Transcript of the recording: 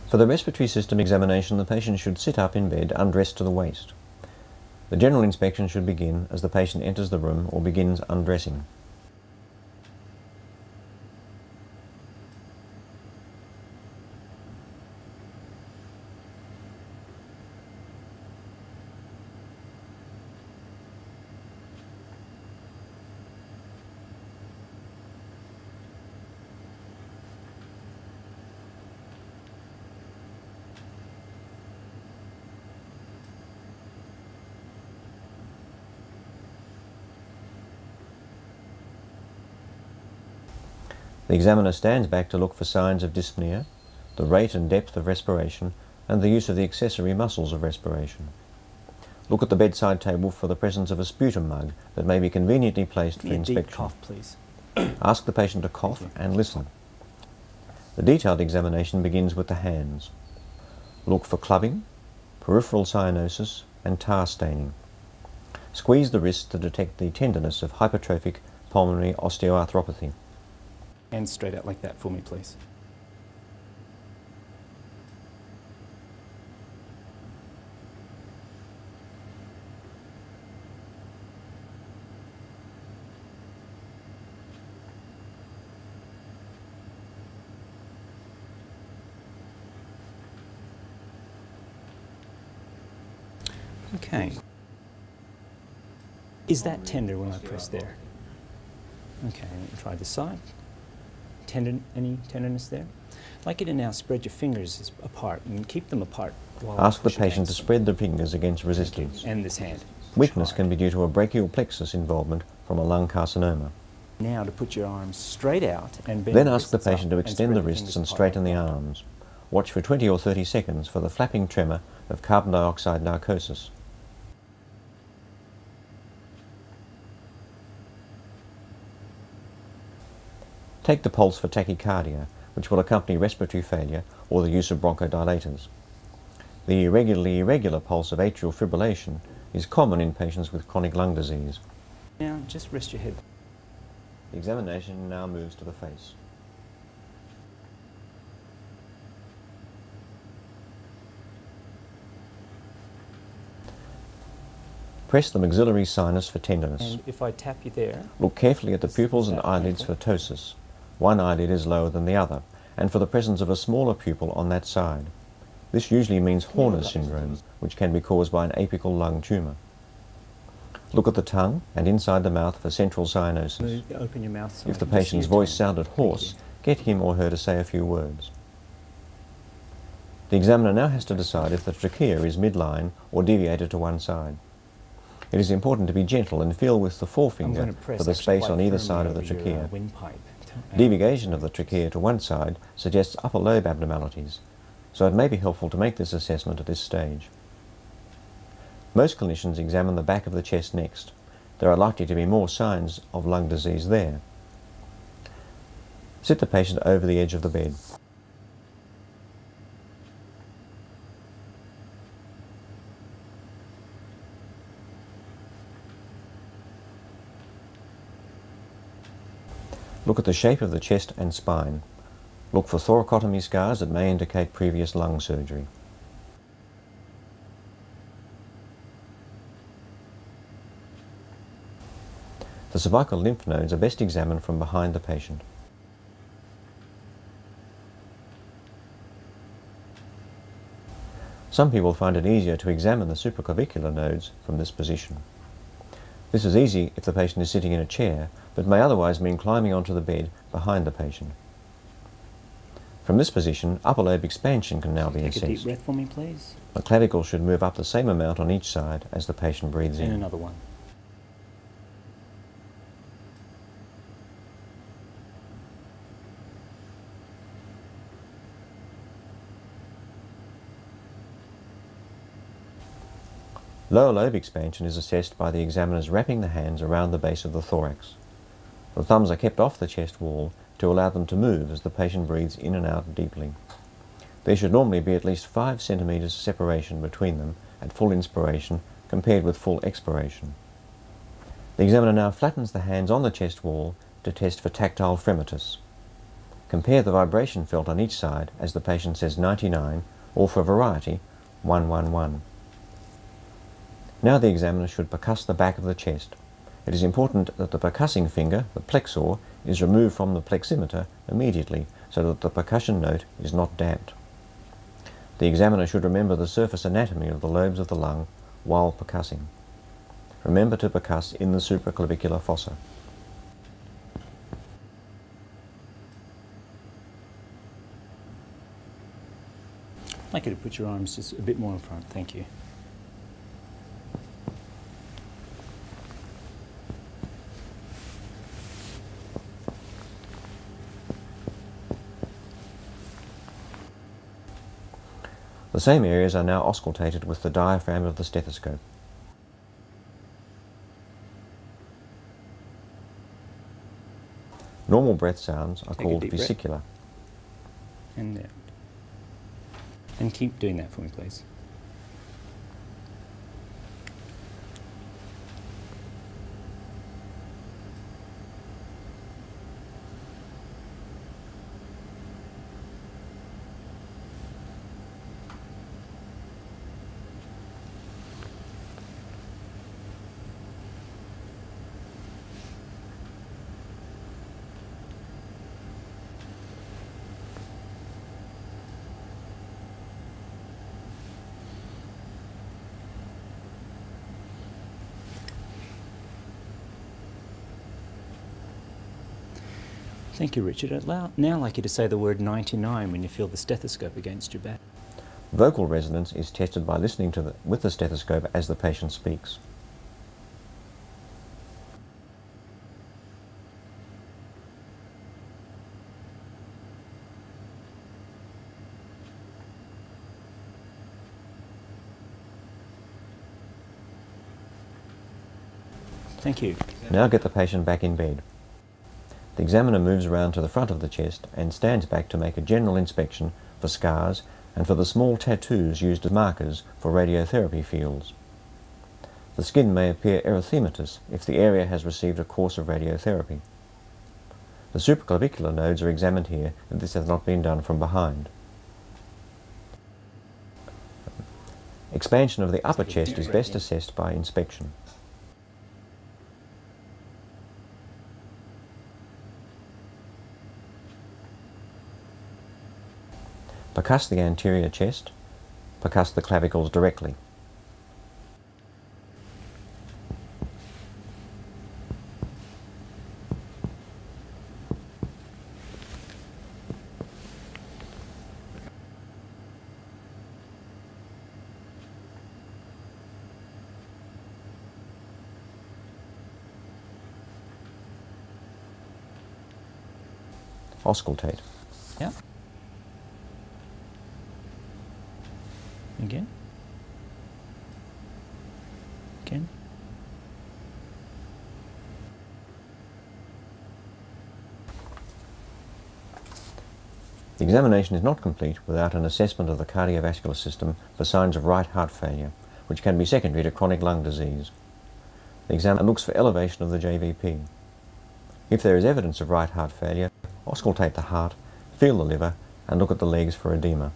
For the respiratory system examination, the patient should sit up in bed, undressed to the waist. The general inspection should begin as the patient enters the room or begins undressing. The examiner stands back to look for signs of dyspnea, the rate and depth of respiration, and the use of the accessory muscles of respiration. Look at the bedside table for the presence of a sputum mug that may be conveniently placed for inspection. Deep cough, please. Ask the patient to cough and listen. The detailed examination begins with the hands. Look for clubbing, peripheral cyanosis, and tar staining. Squeeze the wrist to detect the tenderness of hypertrophic pulmonary osteoarthropathy. Hands straight out like that for me, please. Okay. Is that tender when I press there? Okay, let me try this side. Any tenderness there? I'd like you to now spread your fingers apart and keep them apart while Ask the patient to spread the fingers against resistance. And this hand. Weakness can be due to a brachial plexus involvement from a lung carcinoma. Now to put your arms straight out and bend. Then ask the patient to extend the wrists and straighten the arms. Watch for 20 or 30 seconds for the flapping tremor of carbon dioxide narcosis. Take the pulse for tachycardia, which will accompany respiratory failure or the use of bronchodilators. The irregular pulse of atrial fibrillation is common in patients with chronic lung disease. Now just rest your head. The examination now moves to the face. Press the maxillary sinus for tenderness. And if I tap you there... Look carefully at the pupils and eyelids for ptosis. One eyelid is lower than the other, and for the presence of a smaller pupil on that side. This usually means Horner syndrome, which can be caused by an apical lung tumour. Look at the tongue and inside the mouth for central cyanosis. Open your mouth. If the patient's voice sounded hoarse, get him or her to say a few words. The examiner now has to decide if the trachea is midline or deviated to one side. It is important to be gentle and feel with the forefinger for the space on either side of the trachea. Deviation of the trachea to one side suggests upper lobe abnormalities, so it may be helpful to make this assessment at this stage. Most clinicians examine the back of the chest next. There are likely to be more signs of lung disease there. Sit the patient over the edge of the bed. Look at the shape of the chest and spine. Look for thoracotomy scars that may indicate previous lung surgery. The cervical lymph nodes are best examined from behind the patient. Some people find it easier to examine the supraclavicular nodes from this position. This is easy if the patient is sitting in a chair, but may otherwise mean climbing onto the bed behind the patient. From this position, upper lobe expansion can now be assessed. Take a deep breath for me, please. The clavicle should move up the same amount on each side as the patient breathes in. And another one. Lower lobe expansion is assessed by the examiners wrapping the hands around the base of the thorax. The thumbs are kept off the chest wall to allow them to move as the patient breathes in and out deeply. There should normally be at least 5 centimeters separation between them at full inspiration compared with full expiration. The examiner now flattens the hands on the chest wall to test for tactile fremitus. Compare the vibration felt on each side as the patient says 99, or for variety, 111. Now the examiner should percuss the back of the chest. It is important that the percussing finger, the plexor, is removed from the pleximeter immediately so that the percussion note is not damped. The examiner should remember the surface anatomy of the lobes of the lung while percussing. Remember to percuss in the supraclavicular fossa. I'd like you to put your arms just a bit more in front. Thank you. The same areas are now auscultated with the diaphragm of the stethoscope. Normal breath sounds are called vesicular. And out. And keep doing that for me, please. Thank you, Richard. I'd now like you to say the word 99 when you feel the stethoscope against your back. Vocal resonance is tested by listening to with the stethoscope as the patient speaks. Thank you. Now get the patient back in bed. The examiner moves around to the front of the chest and stands back to make a general inspection for scars and for the small tattoos used as markers for radiotherapy fields. The skin may appear erythematous if the area has received a course of radiotherapy. The supraclavicular nodes are examined here if this has not been done from behind. Expansion of the upper chest is best assessed by inspection. Percuss the anterior chest, percuss the clavicles directly. Auscultate. Yeah. Again. Again. The examination is not complete without an assessment of the cardiovascular system for signs of right heart failure, which can be secondary to chronic lung disease. The examiner looks for elevation of the JVP. If there is evidence of right heart failure, auscultate the heart, feel the liver, and look at the legs for edema.